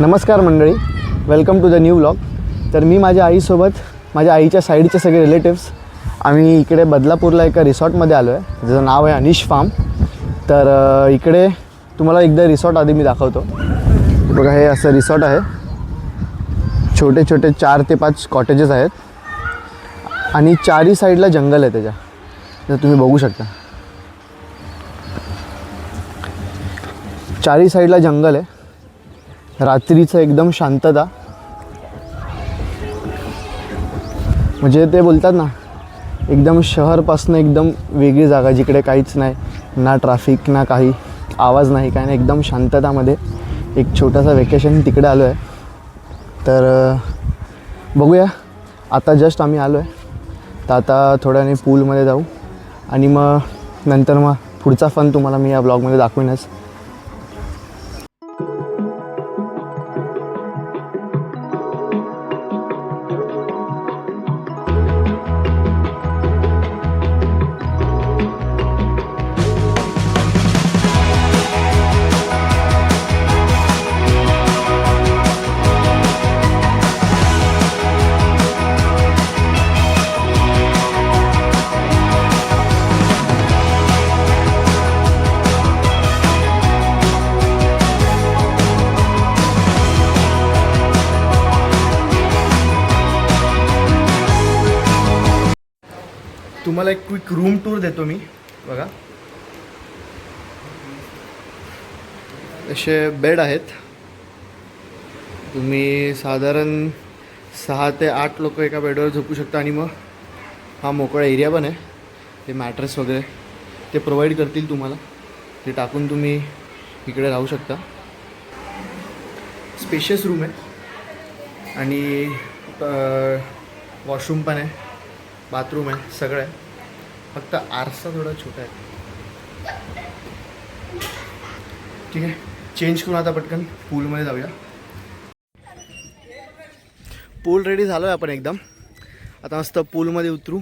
नमस्कार मंडळी, welcome to the new vlog. तर मी माझ्या आईसोबत, माझ्या आईच्या साईडचे सगळे रिलेटिव्स, आम्ही इकडे बदलापूरला एका रिसॉर्टमध्ये आलो आहे, ज्याचं नाव आहे अनिश फार्म. तर इकडे तुम्हाला एकदा रिसॉर्ट आधी मी दाखवतो. बघा, हे असं रिसॉर्ट आहे. छोटे छोटे 4 ते 5 कॉटेजेस आहेत आणि चारही साईडला जंगल आहे त्याच्या, जर तुम्ही बघू शकता. चारही साईडला जंगल आहे. रात्रीचं एकदम शांतता, म्हणजे ते बोलतात ना, एकदम शहरपासून एकदम वेगळी जागा, जिकडे काहीच नाही, ना ट्रॅफिक ना काही आवाज नाही, काय नाही, एकदम शांततामध्ये एक छोटासा वेकेशन तिकडे आलो आहे. तर बघूया, आता जस्ट आम्ही आलो आहे, तर आता थोड्याने पूलमध्ये जाऊ आणि मग नंतर मग पुढचा फन तुम्हाला मी या ब्लॉगमध्ये दाखवीनच. तुम्हाला एक क्विक रूम टूर देतो मी. बघा, असे बेड आहेत. तुम्ही साधारण 6 ते 8 लोक एका बेडवर झोपू शकता. आणि मग हा मोकळा एरिया पण आहे. ते मॅट्रेस वगैरे ते प्रोव्हाइड करतील तुम्हाला, ते टाकून तुम्ही इकडे राहू शकता. स्पेशियस रूम आहे आणि वॉशरूम पण आहे, बाथरूम आहे, सगळं आहे. फक्त आरसा थोडा छोटा आहे. ठीक आहे, चेंज करून आता पटकन पूलमध्ये जाऊया. पूल रेडी झालो आहे आपण एकदम. आता मस्त पूलमध्ये उतरू.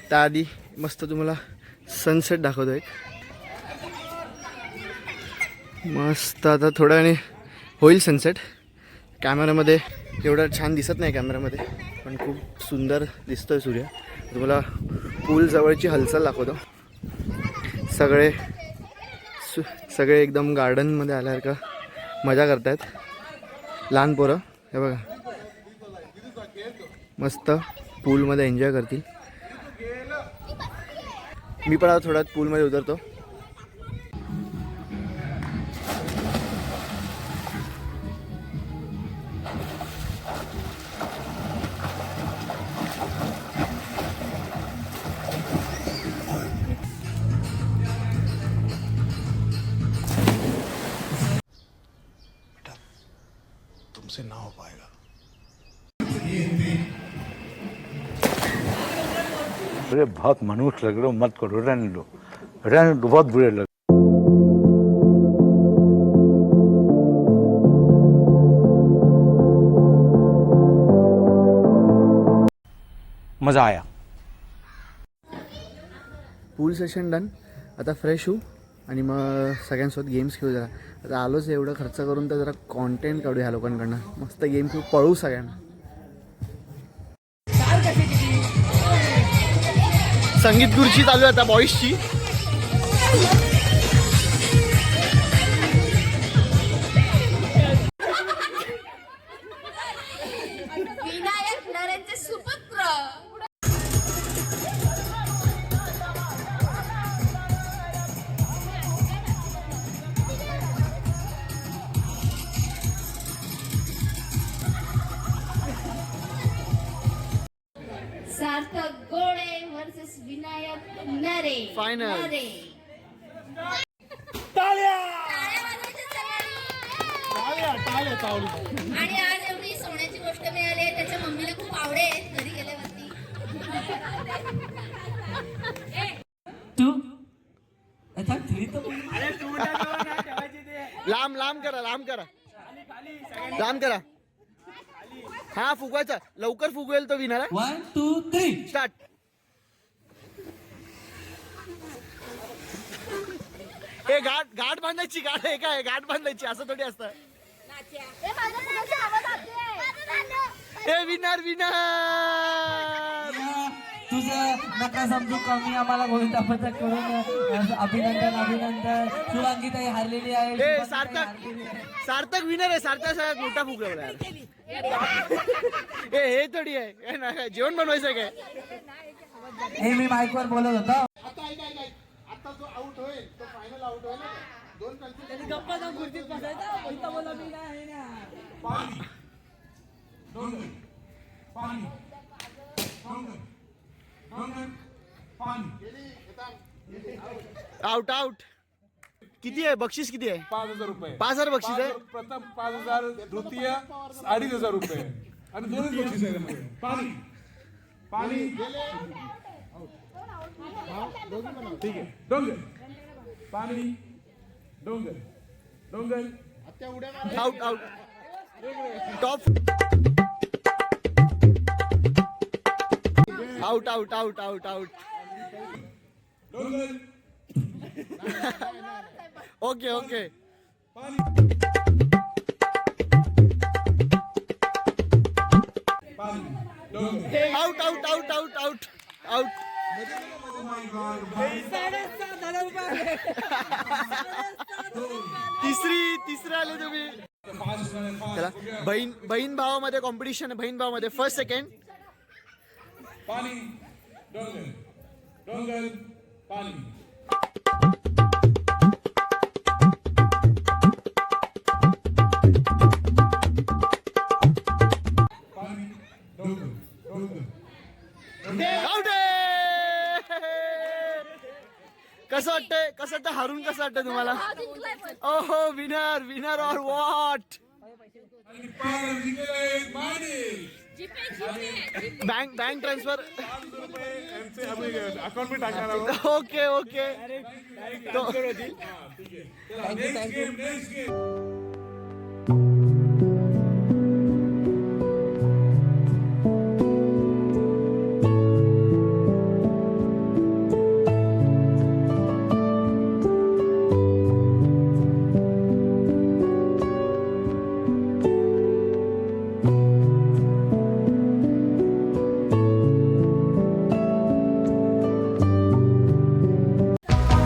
त्याआधी मस्त तुम्हाला सनसेट दाखवतो एक मस्त. आता थोड्या वेळाने होईल सनसेट. कॅमेऱ्यामध्ये एवढं छान दिसत नाही कॅमेऱ्यामध्ये, पण खूप सुंदर दिसतोय सूर्य. तुम्हाला पूल जवळची हालचाल दाखवतो. सगळे एकदम गार्डनमध्ये आल्यासारखं मजा करतायत लहान पोरं. हे बघा, मस्त पूलमध्ये एन्जॉय करतील. मी पण आता थोड्यात पूलमध्ये उतरतो. तुमसे ना हो पाएगा. अरे बहुत मनुष्य लग रहे हो, मत करो, रहने दो, बहुत बुरे लग. मजा आया. पूल सेशन डन. आता फ्रेश होऊ आणि मग सगळ्यांसोबत गेम्स खेळू. जरा आता आलोच एवढं खर्च करून, तर जरा कॉन्टेंट काढू ह्या लोकांकडनं. मस्त गेम खेळू, पळू सगळ्यांना. संगीत खुर्ची चालू आहे आता बॉईजची. विनायक नरेंद्र सुपुत्र. सार्थक गोळे वर्सेस विनायक नरे. Final. नरे. आणि आज एवढी सोन्याची गोष्ट मिळाली आहे, त्याच्या मम्मीला खूप आवडेल घरी गेल्यावरती. लांब लांब करा, लांब करा, लांब करा. हा, फुगवायचा, लवकर फुगवेल तो विनाला. 1 2 3 स्टार्ट. हे गाठ बांधायची, गाठ हे काय गाठ बांधायची, असं थोडी असतं. ए विनर विनर तुझं नका समजू कमी आम्हाला गोविंदा पथक करून अभिनंदन शुभांगीताई हारलेली आहे ए सार्थक विनर आहे. सार्थक सगळ्यात मोठा फुगवला यार. हे थोडी आहे हे नाही, जेवण बनवायचं काय. हे मी माईकवर बोलत होतो. आता जो आउट होईल तो फायनल आउट होईल. दोन त्यांनी गप्पा जाऊन खुर्चीत बसायचा. बोलता बोला मी नाही ना. Out out. किती आहे बक्षीस किती आहे? 5,000 रुपये. 5,000 बक्षीस आहे. प्रथम 5,000, द्वितीय 2,500 रुपये आणि दोन्ही बक्षीस आहे त्यामध्ये. पाणी पाणी ठीक आहे. डोंगर पाणी डोंगर डोंगर out out. Top out out out out out. डोंगर okay okay. Out out out out out out. तिसरी आले तुम्ही. चला बहीण भावामध्ये कॉम्पिटिशन आहे. बहीण भावामध्ये फर्स्ट सेकंड. पाणी डोंगर डोंगर पाणी पाणी डोंगर डोंगर. आउट. कसं वाटतं हारून कसं वाटतं तुम्हाला? ओहो विनर विनर ऑर व्हॉट. आणि पाणी जिंकले पाणी. Bank transfer. यांचे आम्ही अकाउंट में टाकणार आहोत. Okay okay. नेक्स्ट गेम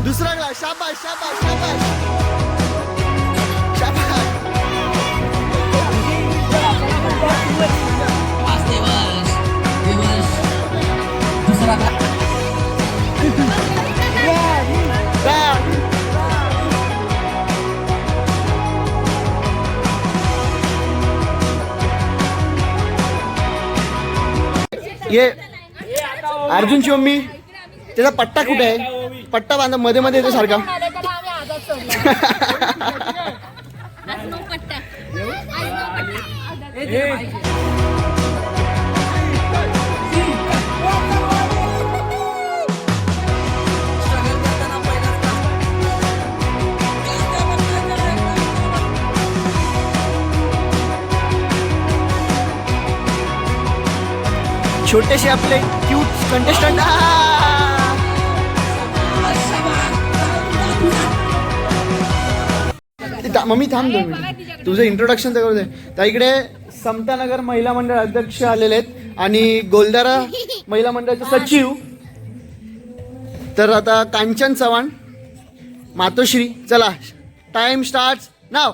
दुसरा ग्लास. शाबाश शाबाश शाबाश शाबाश. दुसरा ये अर्जुनची मम्मी. त्याचा पट्टा कुठे आहे? पट्टा बांधा मध्ये मध्ये येतो सारखा. छोटेसे आपले क्यूट कंटेस्टंट. मम्मी थांब 2 मिनिट. तुझं इंट्रोडक्शन तर करू दे. तर इकडे समतानगर महिला मंडळ अध्यक्ष आलेले आहेत आणि गोलदारा महिला मंडळाचे सचिव. तर आता कांचन चव्हाण मातोश्री. चला टाइम स्टार्ट नाव.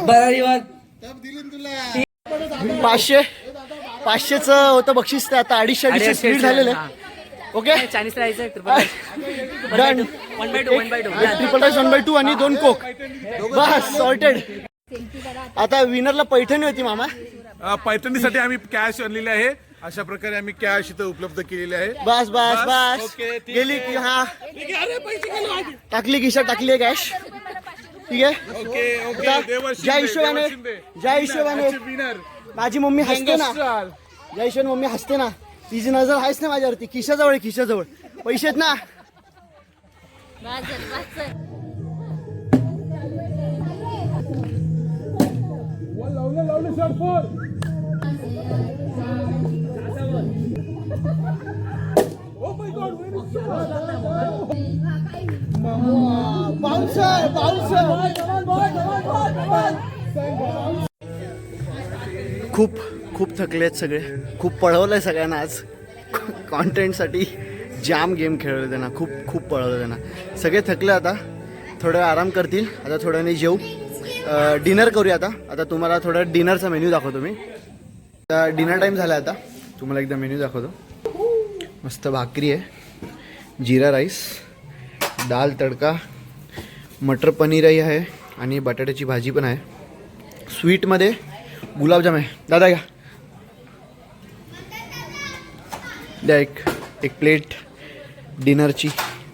बरं 500चं होतं बक्षीस. ते आता 250 स्पीड झालेलं आहे. ओके चायनीज राहायचं डन. 1/2 आणि 2 कोक. बस सॉर्टेड. आता विनरला पैठणी होती मामा. पैठणीसाठी आम्ही कॅश आणलेले आहे. अशा प्रकारे आम्ही कॅश इथं उपलब्ध केलेले आहे. बस बस बस ओके, ठीक गेली की हा टाकली खिशात टाकली कॅश. ठीक आहे. ओके आता ज्या हिशोबाने माझी मम्मी हसते ना, ज्या हिशोबाने मम्मी हसते ना, तिची नजर आहेच ना माझ्यावरती. खिशाजवळ पैसे आहेत ना. लावले शॉट फोर. खूप खूप थकले आहेत सगळे. खूप पळवलंय सगळ्यांना आज. कॉन्टेंटसाठी जाम गेम खेळवले त्यांना. खूप पळवलं त्यांना. सगळे थकले. आता थोडं आराम करतील. आता थोड्याने जेऊ, डिनर करूया. आता तुम्हाला थोडं डिनरचा मेन्यू दाखवतो मी. आता डिनर टाईम झाला. आता तुम्हाला एकदा मेन्यू दाखवतो. मस्त भाकरी आहे, जिरा राईस, दाल तडका, मटर पनीरही आहे आणि बटाट्याची भाजी पण आहे. स्वीटमध्ये गुलाबजाम आहे. दादा द्या एक प्लेट डिनरची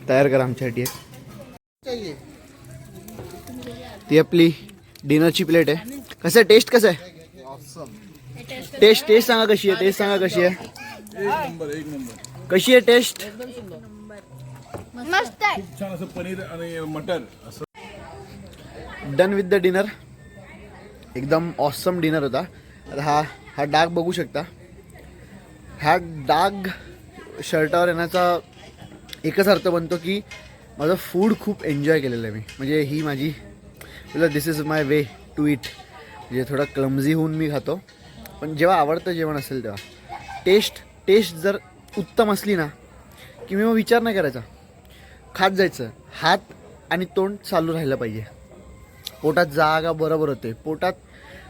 तयार करा आमच्यासाठी. ती आपली डिनरची प्लेट आहे. कसं आहे टेस्ट? कसं आहे टेस्ट सांगा कशी आहे. टेस्ट सांगा कशी आहे. एक नंबर. कशी आहे टेस्ट? मस्त आहे. खूप छान असं पनीर आणि मटर असं. Done with the dinner. एकदम ऑसम डिनर होता. आता हा डाग बघू शकता. हा डाग शर्टावर येण्याचा एकच अर्थ बनतो की माझं फूड खूप एन्जॉय केलेलं आहे मी. म्हणजे ही माझी this is my way to it. म्हणजे थोडा क्लमझी होऊन मी खातो, पण जेव्हा आवडतं जेवण असेल तेव्हा टेस्ट जर उत्तम असली ना की मी मग विचार नाही करायचा, खात जायचं. हात आणि तोंड चालू राहिलं पाहिजे. पोटात जागा बरोबर होते, पोटात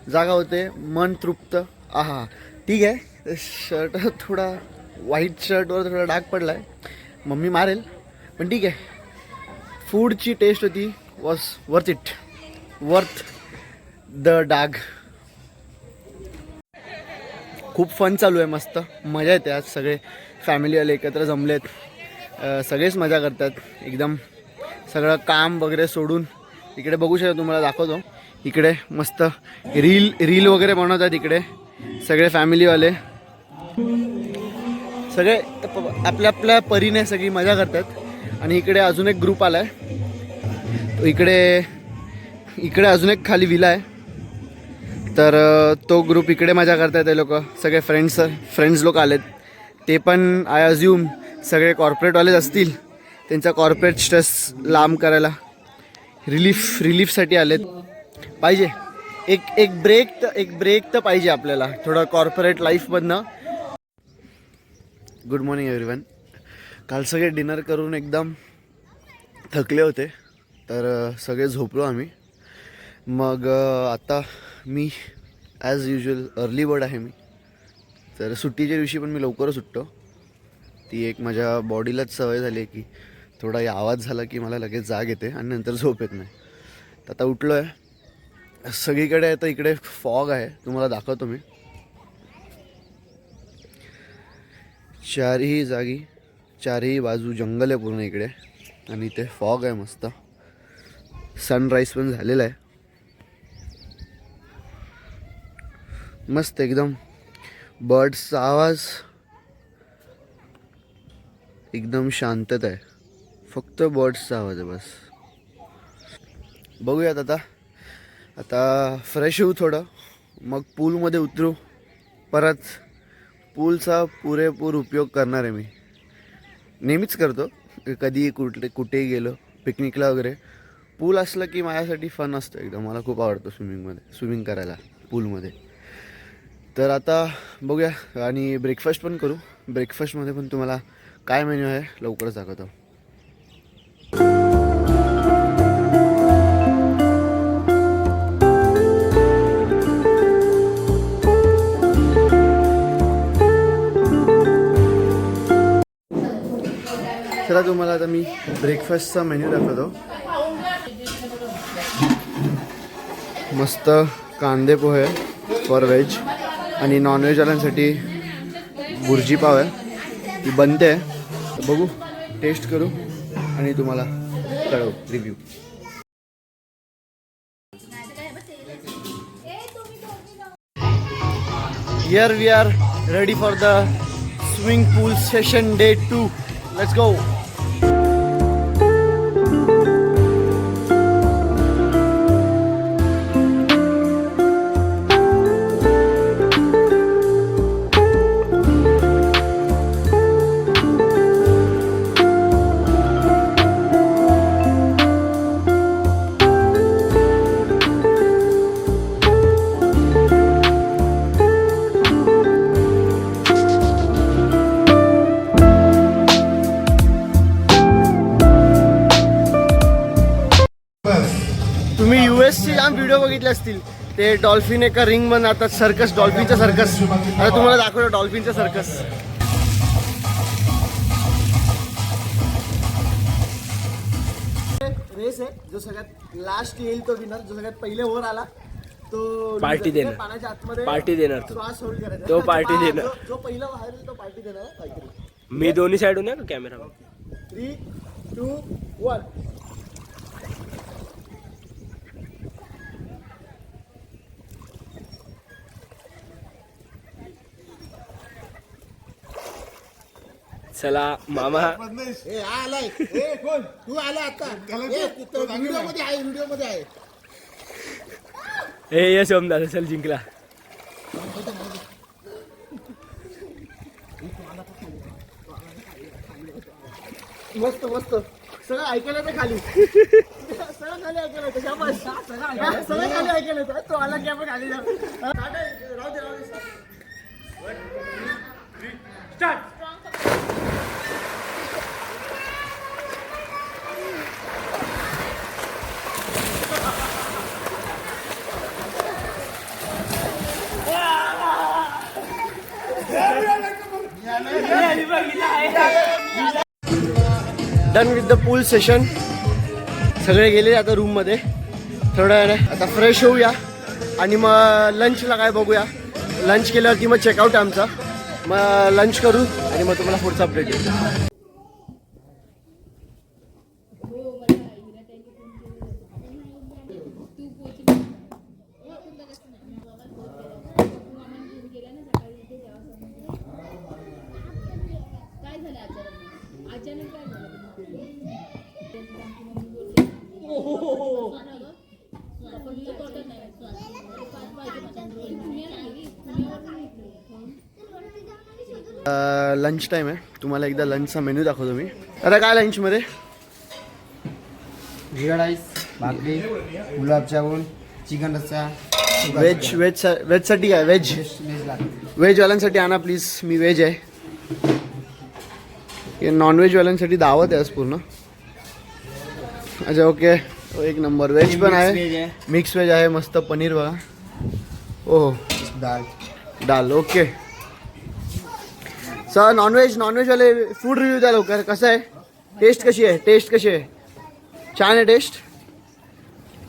जागा होते, मन तृप्त. आहा ठीक आहे. शर्ट थोडा व्हाईट शर्टवर थोडा डाग पडला आहे, मम्मी मारेल, पण ठीक आहे. फूडची टेस्ट होती, was worth it, worth the डाग. खूप फन चालू आहे, मस्त मजा येते. आज सगळे फॅमिलीवाले एकत्र जमलेत, सगळेच मजा करतात एकदम. सगळं काम वगैरे सोडून इकडे बघू शकता, तुम्हाला दाखवतो. इकडे मस्त रील वगैरे बनवतात इकडे सगळे फॅमिलीवाले. सगळे आपल्या आपल्या परीने सगळी मजा करतात. आणि इकडे अजून एक ग्रुप आला आहे. इकडे अजून एक खाली विला आहे, तर तो ग्रुप इकडे मजा करतात. ते लोक सगळे फ्रेंड्स लोक आलेत. ते पण आय अज्युम सगळे कॉर्पोरेटवालेच असतील. त्यांचा कॉर्पोरेट स्ट्रेस लांब करायला रिलीफसाठी आलेत. पाहिजे एक ब्रेक तर पाहिजे आपल्याला थोडं कॉर्पोरेट लाईफमधनं. Good morning everyone. काल सगळे डिनर करून एकदम थकले होते, तर सगळे झोपलो आम्ही. मग आता मी ॲज युजल अर्ली बर्ड आहे मी, तर सुट्टीच्या दिवशी पण मी लवकरच उठतो. ती एक माझ्या बॉडीलाच सवय झाली आहे की थोडा आवाज झाला की मला लगेच जाग येते आणि नंतर झोप येत नाही. तर आता उठलो आहे. सगळीकडे आता इकडे फॉग आहे, तुम्हाला दाखवतो मी. चारही बाजू जंगल आहे पूर्ण इकडे, आणि इथे फॉग आहे मस्त. सनराईज पण झालेला आहे मस्त एकदम. बर्ड्सचा आवाज, एकदम शांतता आहे, फक्त बर्ड्सचा आवाज आहे बस. बघूयात आता फ्रेश होऊ थोडं, मग पूलमध्ये उतरू. परत पूलचा पुरेपूर उपयोग करणार आहे मी. नेहमीच करतो, कधी कुठेही गेलो पिकनिकला वगैरे. पूल असलं की माझ्यासाठी फन असतं एकदम. मला खूप आवडतं स्विमिंग करायला पूलमध्ये. तर आता बघूया, आणि ब्रेकफास्ट पण करू. ब्रेकफास्टमध्ये पण तुम्हाला काय मेन्यू आहे लवकरच दाखवतो. चला तुम्हाला आता मी ब्रेकफास्टचा मेन्यू दाखवतो. मस्त कांदे पोहे फॉर व्हेज, आणि नॉनव्हेजवाल्यांसाठी भुर्जी पाव आहे, ती बनते आहे. बघू, टेस्ट करू आणि तुम्हाला कळवू review. Here we are ready for the swimming pool session day 2. Let's go. तुम्ही US चे जाम व्हिडिओ बघितले असतील. ते डॉल्फिन एका रिंग मध्ये आता सर्कस, डॉल्फिनचा सर्कस. आता तुम्हाला दाखवतो डॉल्फिनचा सर्कस. रेस आहे. जो सगळ्यात लास्ट येईल तो विनर. जो सगळ्यात पहिले वर आला तो पार्टी देणार. पाण्याच्या आतमध्ये पार्टी देणार तो. श्वास होल्ड करायचा. तो पार्टी देणार. जो पहिला बाहेर येईल तो पार्टी देणार काहीतरी. मी दोन्ही साईडून आहे का कॅमेरा. 3, 2, 1. चला मामा. आलाय कोण तू आला आता व्हिडिओ मध्ये आहे. व्हिडिओ मध्ये आहे. हे यश ओम दादा चल जिंकला. मस्त मस्त सगळं ऐकायला तर खाली. सगळं खाली ऐकायला येतं. शाबास. सगळं खाली ऐकायला येतं. तो आला की आपण खाली जाऊ. राहू दे. Done with the pool session. सगळे गेले आता रूममध्ये. थोड्या वेळाने आता फ्रेश होऊया आणि मग लंचला काय बघूया. लंच केल्यावरती मग चेकआउट आहे आमचा. मग लंच करू आणि मग तुम्हाला पुढचा अपडेट देऊ. लंच टाईम आहे. तुम्हाला एकदा लंचचा मेन्यू दाखवतो मी. आता काय लंचमध्ये जिरा राईस, भाकरी, गुलाबजामुन, चिकन रस्सा, व्हेजसाठी काय व्हेजवाल्यांसाठी आणा प्लीज. मी व्हेज आहे. नॉनव्हेजवाल्यांसाठी दावत आहे आज पूर्ण. अच्छा ओके. एक नंबर. व्हेज पण आहे. मिक्स व्हेज आहे. मस्त पनीर बघा. ओह दाल. Okay sir. नॉनव्हेजवाले फूड रिव्ह्यू द्या लवकर. कसं आहे. टेस्ट कशी आहे. छान आहे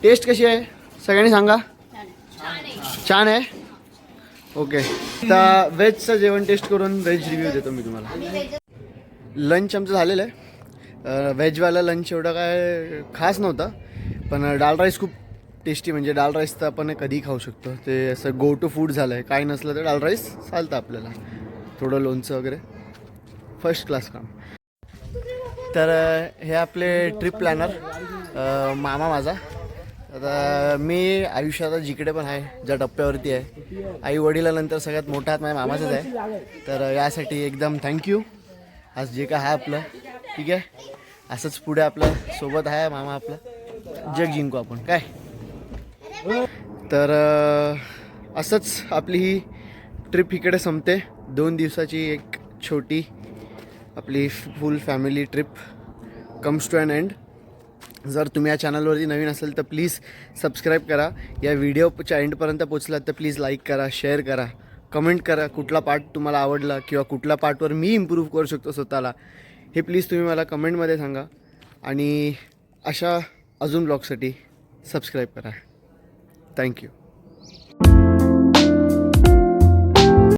टेस्ट कशी आहे सगळ्यांनी सांगा. छान आहे. ओके. आता व्हेजचं जेवण टेस्ट करून व्हेज रिव्ह्यू देतो मी तुम्हाला. लंच आमचं झालेलं आहे. व्हेजवाला लंच एवढं काय खास नव्हतं. पण डाळ राईस खूप टेस्टी. म्हणजे डाळ राईस तर आपण कधीही खाऊ शकतो. ते असं गो टू फूड झालं आहे. काय नसलं तर डाळ राईस चालतं आपल्याला. थोडं लोणचं वगैरे फर्स्ट क्लास काम. तर हे आपले ट्रिप प्लॅनर मामा माझा. आता मी आयुष्यात जिकडे पण आहे, ज्या टप्प्यावरती आहे, आई वडिलांनंतर सगळ्यात मोठा हात माझ्या मामाचाच आहे. तर यासाठी एकदम थँक्यू. आज जे काय आहे आपलं ठीक आहे. असंच पुढे आपलं सोबत आहे मामा. आपलं जग जिंकू आपण काय. तर असंच आपली ही ट्रिप इकडे संपते. 2 दिवसाची एक छोटी आपली full family trip comes to an end. जर तुम्ही या चॅनलवरती नवीन असेल तर प्लीज सबस्क्राईब करा. या व्हिडिओच्या एंडपर्यंत पोचलात तर प्लीज लाईक करा, शेअर करा, कमेंट करा कुठला पार्ट तुम्हाला आवडला किंवा कुठल्या पार्टवर मी इम्प्रूव्ह करू शकतो स्वतःला. हे प्लीज तुम्ही मला कमेंटमध्ये सांगा. आणि अशा अजून ब्लॉगसाठी सबस्क्राईब करा. थँक्यू.